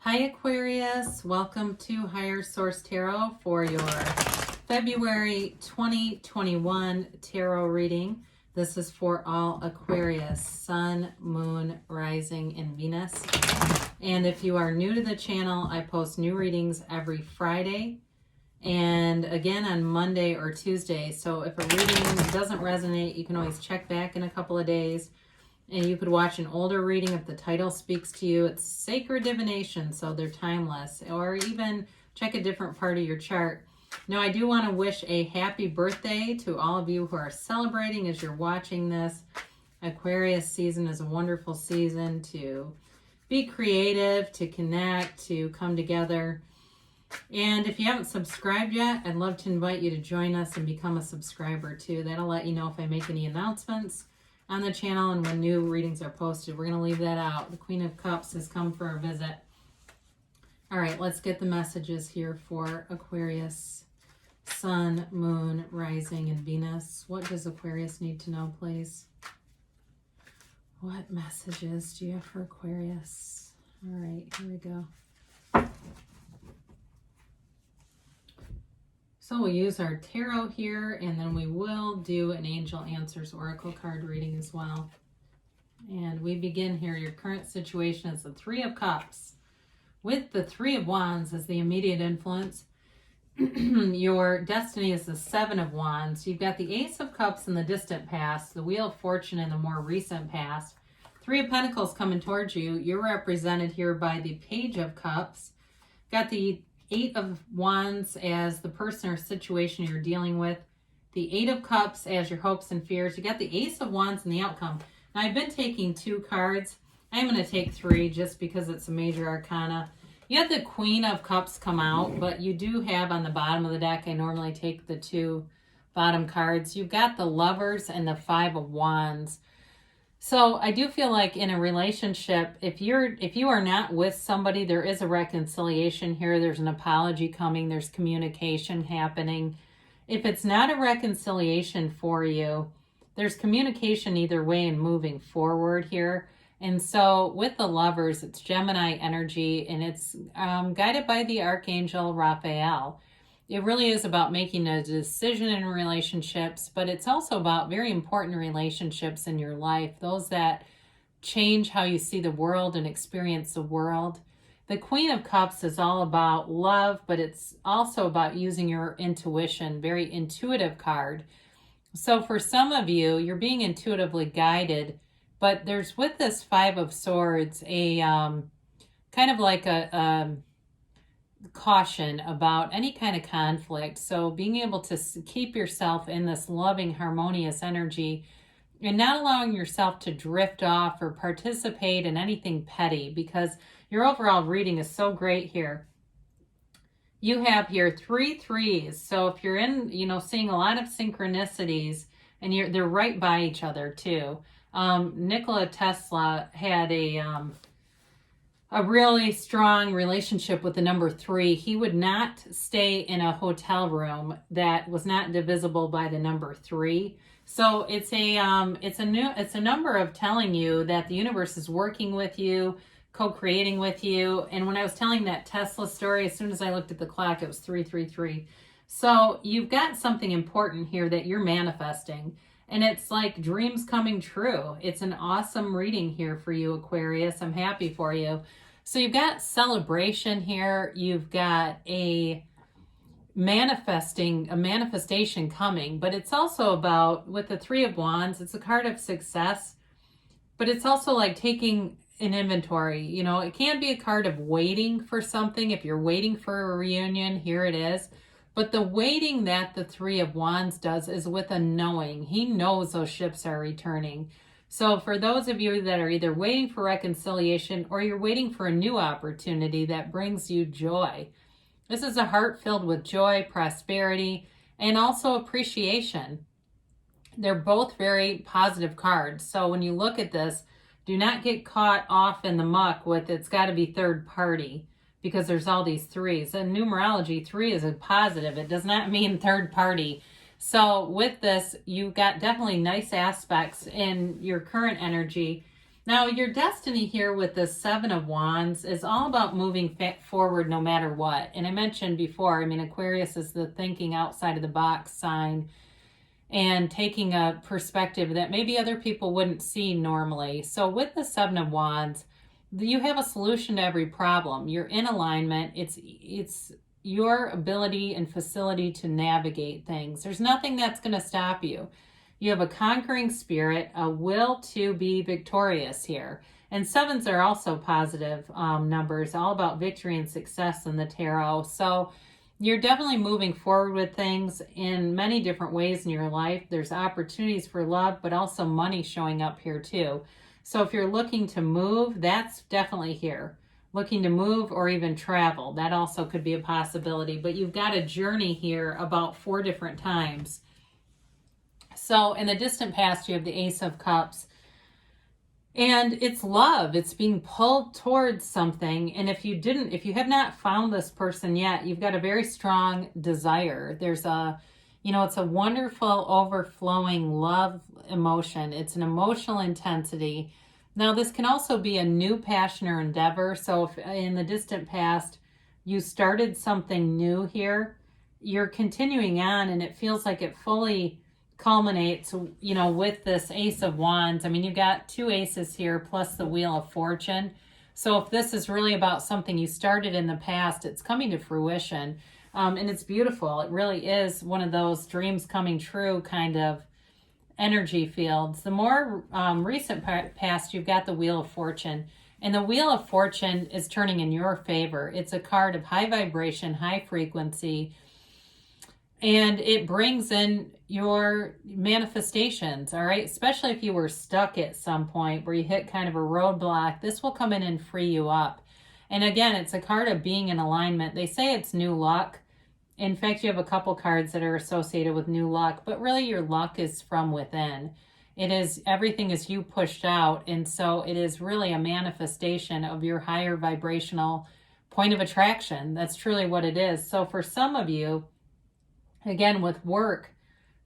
Hi Aquarius, welcome to Higher Source Tarot for your February 2021 tarot reading. This is for all Aquarius, Sun, Moon, Rising, and Venus. And if you are new to the channel, I post new readings every Friday and again on Monday or Tuesday. So if a reading doesn't resonate, you can always check back in a couple of days. And you could watch an older reading if the title speaks to you. It's sacred divination, so they're timeless. Or even check a different part of your chart. Now, I do want to wish a happy birthday to all of you who are celebrating as you're watching this. Aquarius season is a wonderful season to be creative, to connect, to come together. And if you haven't subscribed yet, I'd love to invite you to join us and become a subscriber too. That'll let you know if I make any announcements on the channel and when new readings are posted. We're going to leave that out. The Queen of Cups has come for a visit. All right, let's get the messages here for Aquarius, Sun, Moon, Rising, and Venus. What does Aquarius need to know, please? What messages do you have for Aquarius? All right, here we go. So we'll use our tarot here, and then we will do an Angel Answers Oracle card reading as well. And we begin here. Your current situation is the Three of Cups, with the Three of Wands as the immediate influence. Your destiny is the Seven of Wands. You've got the Ace of Cups in the distant past, the Wheel of Fortune in the more recent past. Three of Pentacles coming towards you. You're represented here by the Page of Cups. Got the Eight of Wands as the person or situation you're dealing with. The Eight of Cups as your hopes and fears. You got the Ace of Wands and the outcome. Now, I've been taking two cards. I'm going to take three just because it's a major arcana. You have the Queen of Cups come out, but you do have on the bottom of the deck, I normally take the two bottom cards. You've got the Lovers and the Five of Wands. So I do feel like in a relationship, if you are not with somebody, there is a reconciliation here. There's an apology coming. There's communication happening. If it's not a reconciliation for you, there's communication either way and moving forward here. And so with the Lovers, it's Gemini energy, and it's guided by the Archangel Raphael. It really is about making a decision in relationships, but it's also about very important relationships in your life, those that change how you see the world and experience the world. The Queen of Cups is all about love, but it's also about using your intuition, very intuitive card. So for some of you, you're being intuitively guided, but there's with this Five of Swords a kind of like a caution about any kind of conflict. So being able to keep yourself in this loving, harmonious energy and not allowing yourself to drift off or participate in anything petty, because your overall reading is so great here. You have here three threes. So if you're in, seeing a lot of synchronicities, and they're right by each other too. Nikola Tesla had a really strong relationship with the number three. He would not stay in a hotel room that was not divisible by the number three. So it's a number of telling you that the universe is working with you, co-creating with you. And when I was telling that Tesla story, as soon as I looked at the clock, it was 333. So you've got something important here that you're manifesting. And it's like dreams coming true. It's an awesome reading here for you, Aquarius. I'm happy for you. So you've got celebration here. You've got a manifestation coming, but it's also about, with the Three of Wands, it's a card of success, but it's also like taking an inventory. It can be a card of waiting for something. If you're waiting for a reunion, here it is. But the waiting that the Three of Wands does is with a knowing. He knows those ships are returning. So for those of you that are either waiting for reconciliation or you're waiting for a new opportunity that brings you joy, this is a heart filled with joy, prosperity, and also appreciation. They're both very positive cards. So when you look at this, do not get caught off in the muck with it's got to be third party, because there's all these threes. In numerology, three is a positive. It does not mean third party. So with this, you got definitely nice aspects in your current energy. Now, your destiny here with the Seven of Wands is all about moving forward no matter what. And I mentioned before, I mean, Aquarius is the thinking outside of the box sign and taking a perspective that maybe other people wouldn't see normally. So with the Seven of Wands, you have a solution to every problem. You're in alignment. It's your ability and facility to navigate things. There's nothing that's going to stop you. You have a conquering spirit, a will to be victorious here. And sevens are also positive numbers, all about victory and success in the tarot. So you're definitely moving forward with things in many different ways in your life. There's opportunities for love, but also money showing up here too. So if you're looking to move, that's definitely here. Looking to move or even travel, that also could be a possibility. But you've got a journey here about 4 different times. So in the distant past, you have the Ace of Cups. And it's love. It's being pulled towards something. And if you have not found this person yet, you've got a very strong desire. There's it's a wonderful overflowing love emotion. It's an emotional intensity. Now, this can also be a new passion or endeavor. So if in the distant past, you started something new here, you're continuing on and it feels like it fully culminates, with this Ace of Wands. I mean, you've got 2 aces here plus the Wheel of Fortune. So if this is really about something you started in the past, it's coming to fruition. And it's beautiful. It really is one of those dreams coming true kind of energy fields. The more recent past, you've got the Wheel of Fortune. And the Wheel of Fortune is turning in your favor. It's a card of high vibration, high frequency. And it brings in your manifestations, all right? Especially if you were stuck at some point where you hit kind of a roadblock, this will come in and free you up. And again, it's a card of being in alignment. They say it's new luck. In fact, you have a couple cards that are associated with new luck, but really your luck is from within. It is, everything is you pushed out. And so it is really a manifestation of your higher vibrational point of attraction. That's truly what it is. So for some of you, again, with work,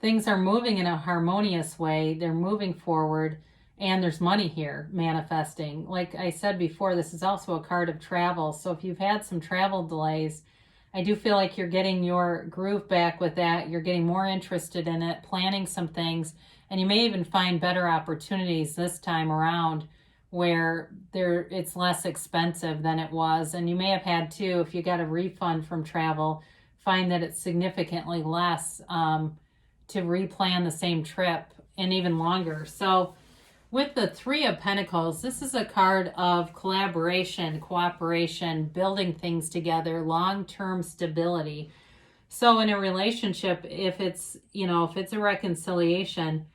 things are moving in a harmonious way. They're moving forward, and there's money here manifesting. Like I said before, this is also a card of travel. So if you've had some travel delays, I do feel like you're getting your groove back with that. You're getting more interested in it, planning some things, and you may even find better opportunities this time around where it's less expensive than it was. And you may have had too, if you got a refund from travel, find that it's significantly less to replan the same trip and even longer. So with the 3 of Pentacles, this is a card of collaboration, cooperation, building things together, long-term stability. So in a relationship, if it's a reconciliation,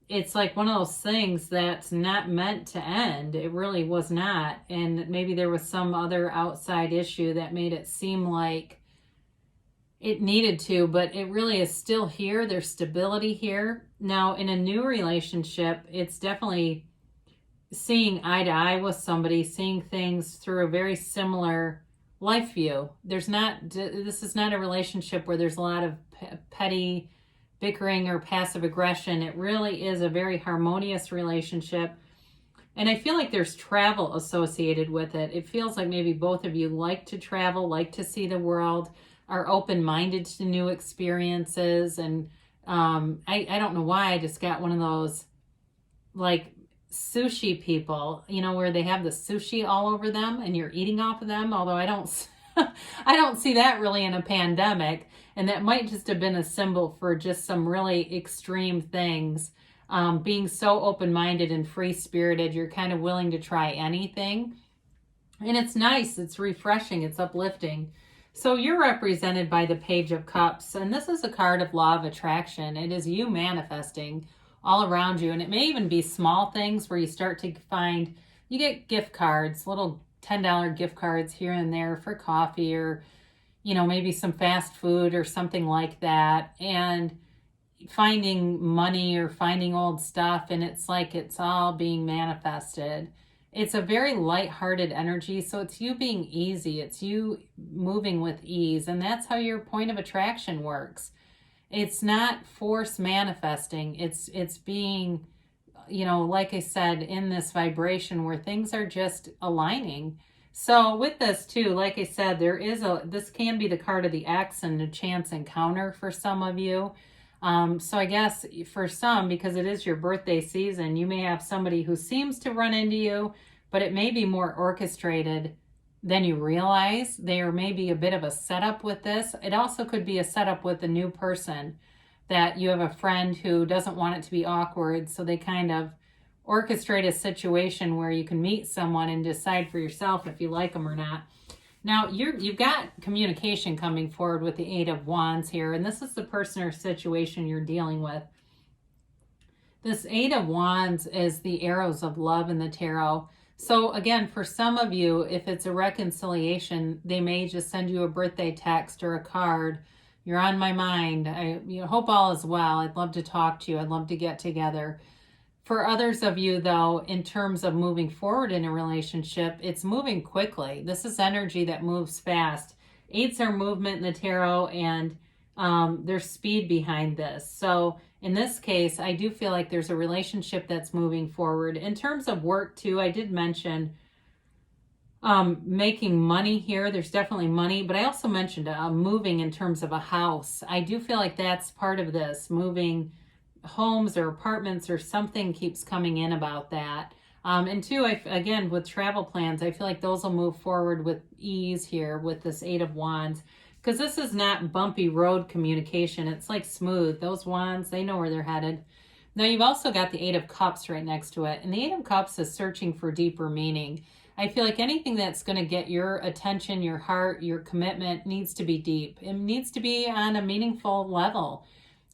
it's like one of those things that's not meant to end. It really was not. And maybe there was some other outside issue that made it seem like it needed to, but it really is still here. There's stability here. Now, in a new relationship, it's definitely seeing eye to eye with somebody, seeing things through a very similar life view. This is not a relationship where there's a lot of petty bickering or passive aggression. It really is a very harmonious relationship. And I feel like there's travel associated with it. It feels like maybe both of you like to travel, like to see the world, are open-minded to new experiences. And I don't know why I just got one of those like sushi people, where they have the sushi all over them and you're eating off of them. Although I don't see that really in a pandemic. And that might just have been a symbol for just some really extreme things. Being so open-minded and free-spirited, you're kind of willing to try anything. And it's nice, it's refreshing, it's uplifting. So you're represented by the Page of Cups, and this is a card of law of attraction. It is you manifesting all around you, and it may even be small things where you start to find, you get gift cards, little $10 gift cards here and there for coffee or, maybe some fast food or something like that, and finding money or finding old stuff, and it's like it's all being manifested. It's a very light-hearted energy, so it's you being easy. It's you moving with ease, and that's how your point of attraction works. It's not force manifesting. It's being you know, like I said, in this vibration where things are just aligning. So with this too, like I said, this can be the card of the X and a chance encounter for some of you. So I guess for some, because it is your birthday season, you may have somebody who seems to run into you, but it may be more orchestrated than you realize. There may be a bit of a setup with this. It also could be a setup with a new person, that you have a friend who doesn't want it to be awkward, so they kind of orchestrate a situation where you can meet someone and decide for yourself if you like them or not. Now, you've got communication coming forward with the Eight of Wands here, and this is the person or situation you're dealing with. This Eight of Wands is the arrows of love in the tarot. So again, for some of you, if it's a reconciliation, they may just send you a birthday text or a card. You're on my mind. I hope all is well. I'd love to talk to you. I'd love to get together. For others of you, though, in terms of moving forward in a relationship, it's moving quickly. This is energy that moves fast. Eights are movement in the tarot, and there's speed behind this. So in this case, I do feel like there's a relationship that's moving forward. In terms of work, too, I did mention making money here. There's definitely money, but I also mentioned moving in terms of a house. I do feel like that's part of this, moving homes or apartments or something keeps coming in about that. And two, again, with travel plans, I feel like those will move forward with ease here with this Eight of Wands, because this is not bumpy road communication. It's like smooth. Those wands, they know where they're headed. Now, you've also got the Eight of Cups right next to it, and the Eight of Cups is searching for deeper meaning. I feel like anything that's going to get your attention, your heart, your commitment needs to be deep. It needs to be on a meaningful level.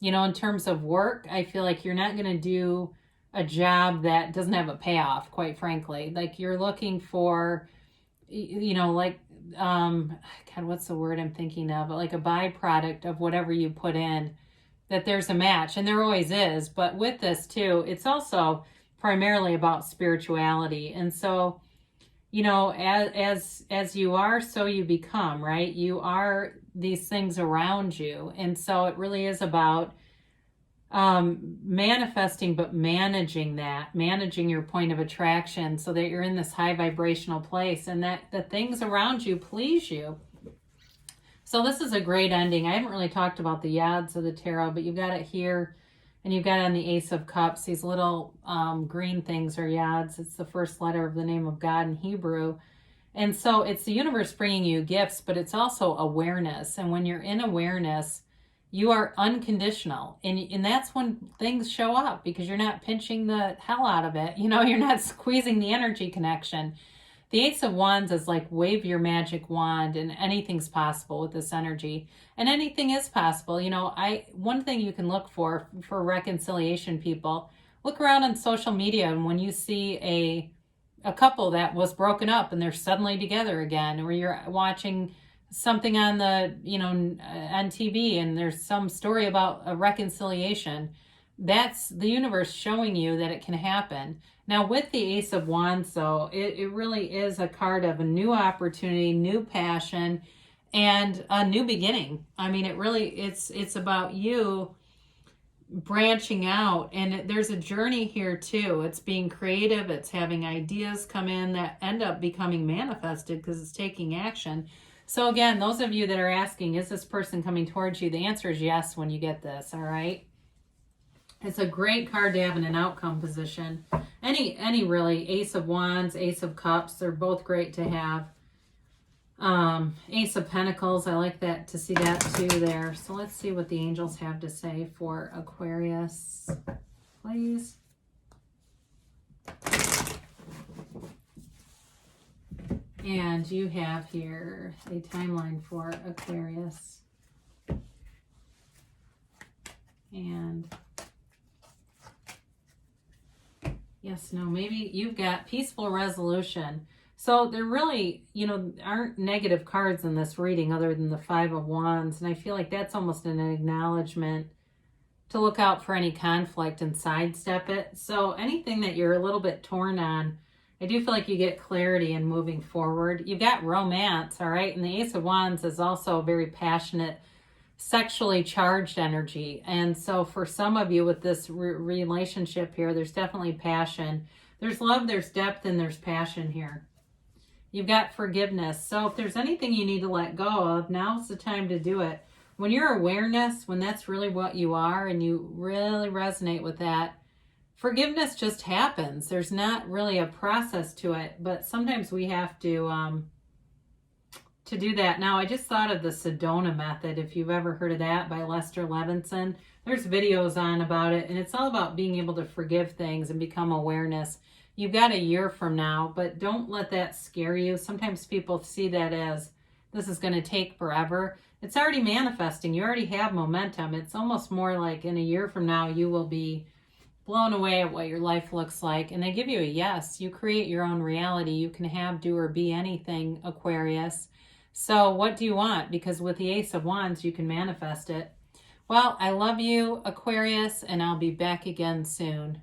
You know, in terms of work, I feel like you're not going to do a job that doesn't have a payoff, quite frankly. Like you're looking for, you know, like, God, what's the word I'm thinking of? Like a byproduct of whatever you put in, that there's a match, and there always is. But with this too, it's also primarily about spirituality. And so, you know, as you are, so you become, right? You are these things around you. And so it really is about manifesting, but managing your point of attraction so that you're in this high vibrational place and that the things around you please you. So this is a great ending. I haven't really talked about the yads of the tarot, but you've got it here. And you've got on the Ace of Cups, these little green things are yads. It's the first letter of the name of God in Hebrew. And so it's the universe bringing you gifts, but it's also awareness. And when you're in awareness, you are unconditional. And that's when things show up, because you're not pinching the hell out of it. You know, you're not squeezing the energy connection. The Ace of Wands is like wave your magic wand and anything's possible with this energy. And anything is possible. You know, one thing you can look for reconciliation, people, look around on social media, and when you see a couple that was broken up and they're suddenly together again, or you're watching something on the, you know, on TV and there's some story about a reconciliation, that's the universe showing you that it can happen. Now with the Ace of Wands, though, it really is a card of a new opportunity, new passion, and a new beginning. I mean, it's about you branching out, and there's a journey here too. It's being creative. It's having ideas come in that end up becoming manifested because it's taking action. So again, those of you that are asking, is this person coming towards you? The answer is yes when you get this, all right? It's a great card to have in an outcome position. Any really, Ace of Wands, Ace of Cups, they're both great to have. Ace of Pentacles, I like that, to see that too there. So let's see what the angels have to say for Aquarius, please. And you have here a timeline for Aquarius. And yes, no, maybe you've got peaceful resolution. So there really, you know, aren't negative cards in this reading other than the Five of Wands. And I feel like that's almost an acknowledgement to look out for any conflict and sidestep it. So anything that you're a little bit torn on, I do feel like you get clarity in moving forward. You've got romance, all right? And the Ace of Wands is also a very passionate sexually charged energy. And so for some of you with this relationship here, there's definitely passion. There's love, there's depth, and there's passion here. You've got forgiveness. So if there's anything you need to let go of, now's the time to do it. When your awareness, when that's really what you are and you really resonate with that, forgiveness just happens. There's not really a process to it, but sometimes we have to do that. Now, I just thought of the Sedona method, if you've ever heard of that, by Lester Levinson. There's videos on about it, and it's all about being able to forgive things and become awareness. You've got a year from now, but don't let that scare you. Sometimes people see that as this is going to take forever. It's already manifesting. You already have momentum. It's almost more like in a year from now, you will be blown away at what your life looks like. And they give you a yes. You create your own reality. You can have, do, or be anything, Aquarius. So what do you want? Because with the Ace of Wands, you can manifest it. Well, I love you, Aquarius, and I'll be back again soon.